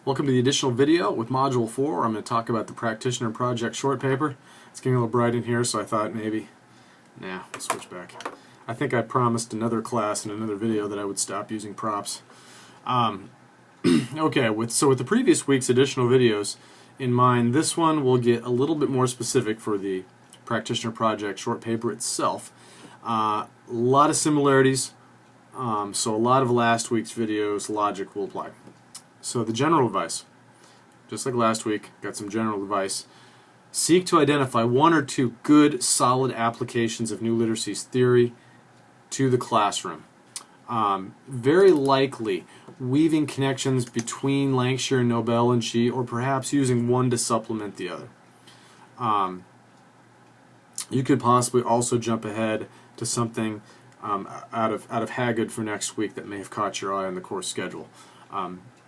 Welcome to the additional video with Module 4. I'm going to talk about the Practitioner Project short paper. It's getting a little bright in here, so I thought maybe, we'll switch back. I think I promised another class in another video that I would stop using props. Okay, with the previous week's additional videos in mind, this one will get a little bit more specific for the Practitioner Project short paper itself. A lot of similarities, so a lot of last week's videos logic will apply. So the general advice, just like last week, got some general advice. Seek to identify one or two good, solid applications of new literacies theory to the classroom. Very likely weaving connections between Lancashire, Nobel, and G, or perhaps using one to supplement the other. You could possibly also jump ahead to something out of Haggard for next week that may have caught your eye on the course schedule.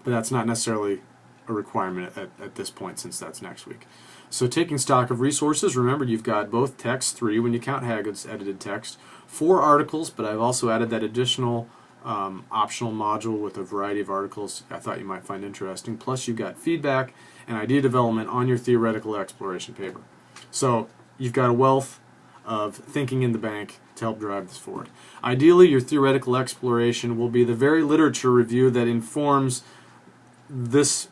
But that's not necessarily a requirement at this point, since that's next week. So taking stock of resources, remember you've got both text, 3 when you count Haggard's edited text, 4 articles, but I've also added that additional optional module with a variety of articles I thought you might find interesting, plus you've got feedback and idea development on your theoretical exploration paper. So you've got a wealth of thinking in the bank to help drive this forward. Ideally, your theoretical exploration will be the very literature review that informs this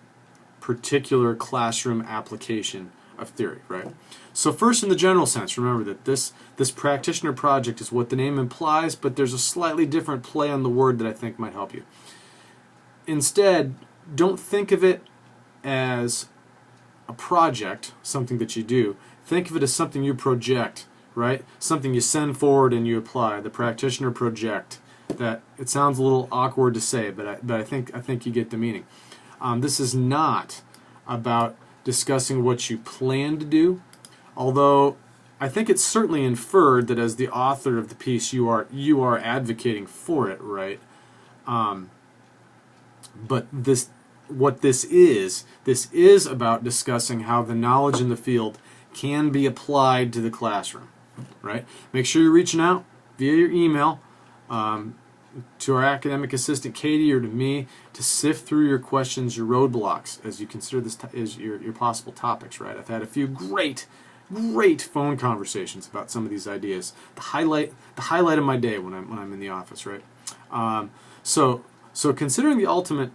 particular classroom application of theory, right? So first, in the general sense, remember that this practitioner project is what the name implies, but there's a slightly different play on the word that I think might help you. Instead, don't think of it as a project, something that you do. Think of it as something you project, right? Something you send forward and you apply. The practitioner project. That it sounds a little awkward to say, but I think you get the meaning. This is not about discussing what you plan to do, although I think it's certainly inferred that as the author of the piece you are advocating for it, right? But what this is about discussing how the knowledge in the field can be applied to the classroom, right? Make sure you're reaching out via your email to our academic assistant Katie or to me to sift through your questions, your roadblocks, as you consider this as your possible topics, right? I've had a few great phone conversations about some of these ideas. The highlight of my day when I'm in the office, right? So considering the ultimate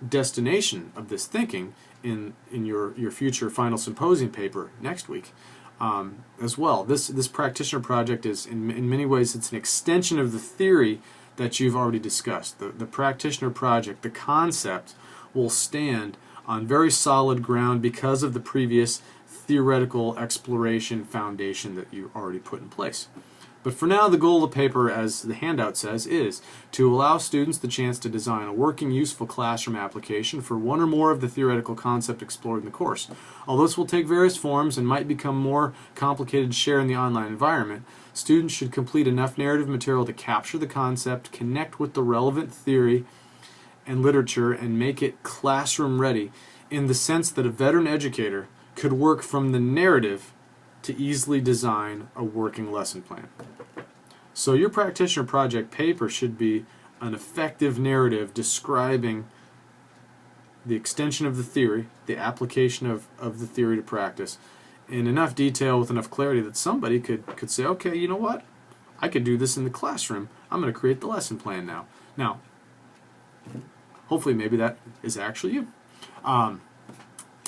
destination of this thinking in your future final symposium paper next week, as well, this practitioner project is in many ways it's an extension of the theory that you've already discussed. The practitioner project, the concept, will stand on very solid ground because of the previous theoretical exploration foundation that you already put in place. But for now, the goal of the paper, as the handout says, is to allow students the chance to design a working, useful classroom application for one or more of the theoretical concept explored in the course. Although this will take various forms and might become more complicated to share in the online environment, students should complete enough narrative material to capture the concept, connect with the relevant theory and literature, and make it classroom ready in the sense that a veteran educator could work from the narrative to easily design a working lesson plan. So your practitioner project paper should be an effective narrative describing the extension of the theory, the application of the theory to practice, in enough detail with enough clarity that somebody could say, okay, you know what? I could do this in the classroom. I'm going to create the lesson plan now. Now, hopefully maybe that is actually you.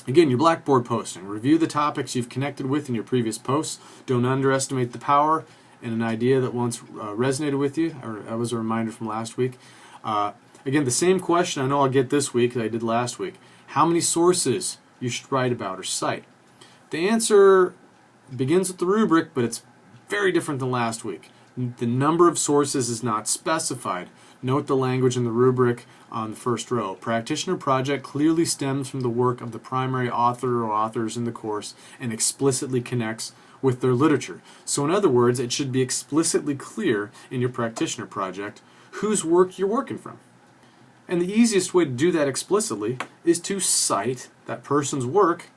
Again, your Blackboard posting. Review the topics you've connected with in your previous posts. Don't underestimate the power in an idea that once resonated with you, or that was a reminder from last week. Again, the same question I know I'll get this week that I did last week. How many sources you should write about or cite? The answer begins with the rubric, but it's very different than last week. The number of sources is not specified. Note the language in the rubric on the first row. Practitioner project clearly stems from the work of the primary author or authors in the course and explicitly connects with their literature. So in other words, it should be explicitly clear in your practitioner project whose work you're working from. And the easiest way to do that explicitly is to cite that person's work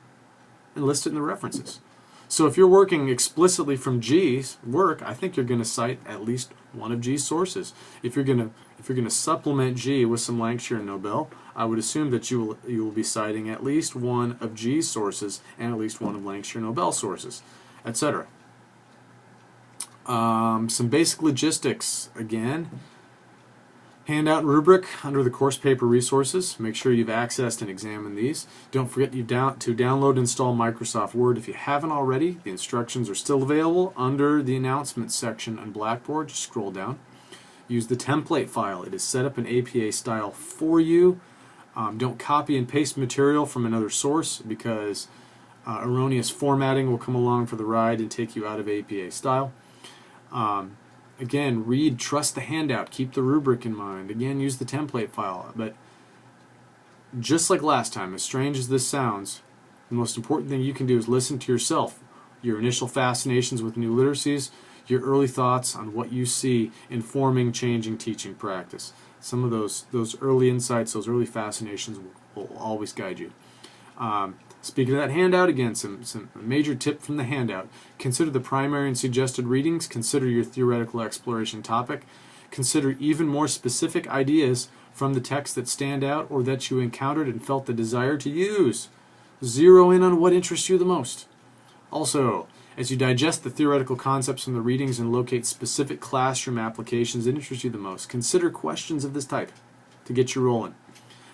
and list it in the references. So if you're working explicitly from G's work, I think you're going to cite at least one of G's sources. If you're going to supplement G with some Lancashire and Nobel, I would assume that you will be citing at least one of G's sources and at least one of Lancashire Nobel sources, etc. Some basic logistics again. Handout and rubric under the course paper resources. Make sure you've accessed and examined these. Don't forget to download and install Microsoft Word if you haven't already. The instructions are still available under the announcements section on Blackboard. Just scroll down. Use the template file. It is set up in APA style for you. Don't copy and paste material from another source because erroneous formatting will come along for the ride and take you out of APA style. Again, read, trust the handout, keep the rubric in mind. Again, use the template file. But just like last time, as strange as this sounds, the most important thing you can do is listen to yourself, your initial fascinations with new literacies, your early thoughts on what you see informing, changing teaching practice. Some of those early insights, those early fascinations will always guide you. Speaking of that handout, again, some major tip from the handout. Consider the primary and suggested readings. Consider your theoretical exploration topic. Consider even more specific ideas from the text that stand out or that you encountered and felt the desire to use. Zero in on what interests you the most. Also, as you digest the theoretical concepts from the readings and locate specific classroom applications that interest you the most, consider questions of this type to get you rolling.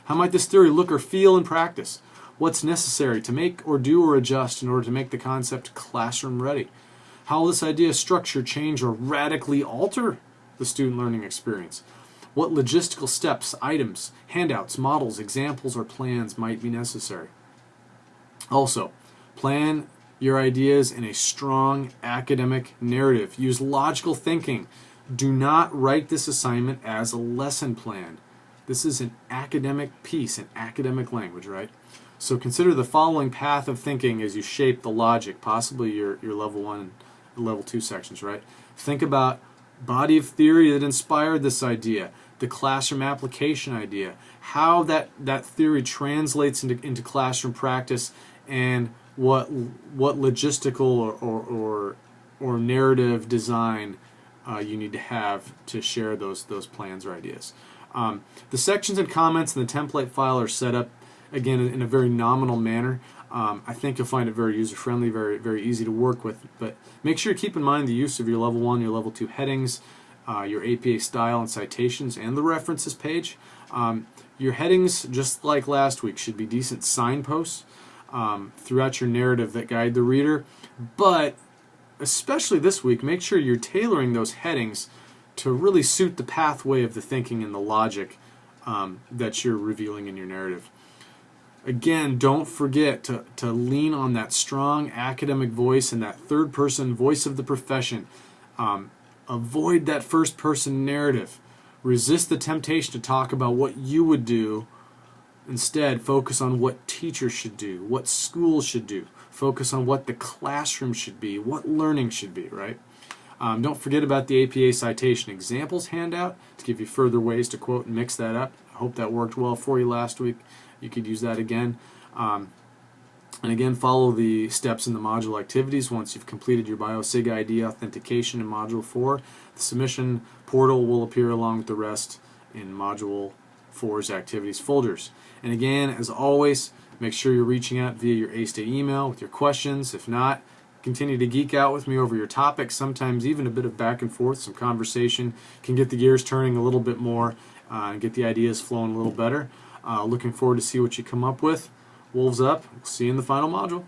How might this theory look or feel in practice? What's necessary to make or do or adjust in order to make the concept classroom ready? How will this idea structure, change, or radically alter the student learning experience? What logistical steps, items, handouts, models, examples, or plans might be necessary? Also, plan your ideas in a strong academic narrative. Use logical thinking. Do not write this assignment as a lesson plan. This is an academic piece, an academic language, right? So consider the following path of thinking as you shape the logic, possibly your level 1 and level 2 sections, right? Think about body of theory that inspired this idea, the classroom application idea, how that theory translates into classroom practice, and what logistical or narrative design you need to have to share those plans or ideas. The sections and comments in the template file are set up again in a very nominal manner. I think you'll find it very user-friendly, very easy to work with. But make sure you keep in mind the use of your level 1, your level 2 headings, your APA style and citations, and the references page. Your headings, just like last week, should be decent signposts throughout your narrative that guide the reader. But especially this week, make sure you're tailoring those headings to really suit the pathway of the thinking and the logic that you're revealing in your narrative. Again, don't forget to lean on that strong academic voice and that third-person voice of the profession. Avoid that first-person narrative. Resist the temptation to talk about what you would do. Instead, focus on what teachers should do, what schools should do. Focus on what the classroom should be, what learning should be, right? Don't forget about the APA Citation Examples handout to give you further ways to quote and mix that up. I hope that worked well for you last week. You could use that again. And again, follow the steps in the module activities. Once you've completed your BioSig ID authentication in Module 4, the submission portal will appear along with the rest in Module 4's activities folders. And again, as always, make sure you're reaching out via your A-State email with your questions. If not, continue to geek out with me over your topics. Sometimes even a bit of back and forth, some conversation can get the gears turning a little bit more and get the ideas flowing a little better. Looking forward to see what you come up with. Wolves up. We'll see you in the final module.